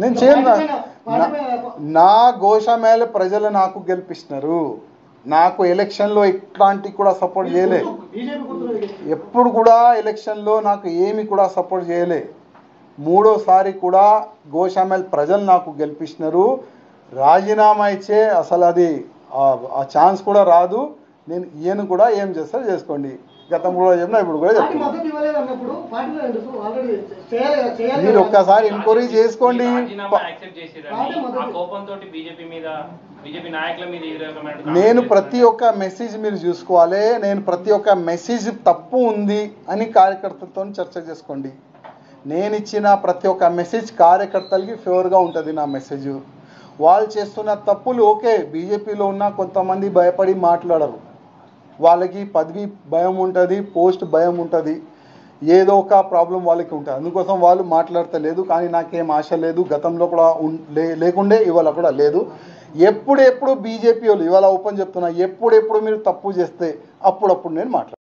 నేను చేయను. నా గోషామేళ ప్రజలు నాకు గెలిపిస్తున్నారు. నాకు ఎలక్షన్లో ఎట్లాంటి కూడా సపోర్ట్ చేయలే. ఎప్పుడు కూడా ఎలక్షన్లో నాకు ఏమి కూడా సపోర్ట్ చేయలే. మూడోసారి కూడా గోషామేళ ప్రజలు నాకు గెలిపిస్తున్నారు. రాజీనామా ఇచ్చే అసలు అది ఆ ఛాన్స్ కూడా రాదు. నేను ఈయన కూడా ఏం చేస్తారో చేసుకోండి. గతం కూడా చెప్పినా ఇప్పుడు కూడా చెప్తాను. మీరు ఒక్కసారి ఎంక్వైరీ చేసుకోండి. నేను ప్రతి ఒక్క మెసేజ్ మీరు చూసుకోవాలి. నేను ప్రతి ఒక్క మెసేజ్ తప్పు ఉంది అని కార్యకర్తలతో చర్చ చేసుకోండి. నేను ఇచ్చిన ప్రతి ఒక్క మెసేజ్ కార్యకర్తలకి ఫేవర్గా ఉంటుంది. నా మెసేజ్ వాళ్ళు చేస్తున్న తప్పులు ఓకే. బీజేపీలో ఉన్న కొంతమంది భయపడి మాట్లాడరు. వాళ్ళకి పదవి భయం ఉంటుంది, పోస్ట్ భయం ఉంటుంది, ఏదో ఒక ప్రాబ్లం వాళ్ళకి ఉంటుంది. అందుకోసం వాళ్ళు మాట్లాడతలేదు. కానీ నాకేం ఆశ లేదు. గతంలో కూడా లేకుండే, ఇవాళ కూడా లేదు. ఎప్పుడెప్పుడు బీజేపీ వాళ్ళు ఇవాళ ఓపెన్ చెప్తున్నా, ఎప్పుడెప్పుడు మీరు తప్పు చేస్తే అప్పుడప్పుడు నేను మాట్లాడతాను.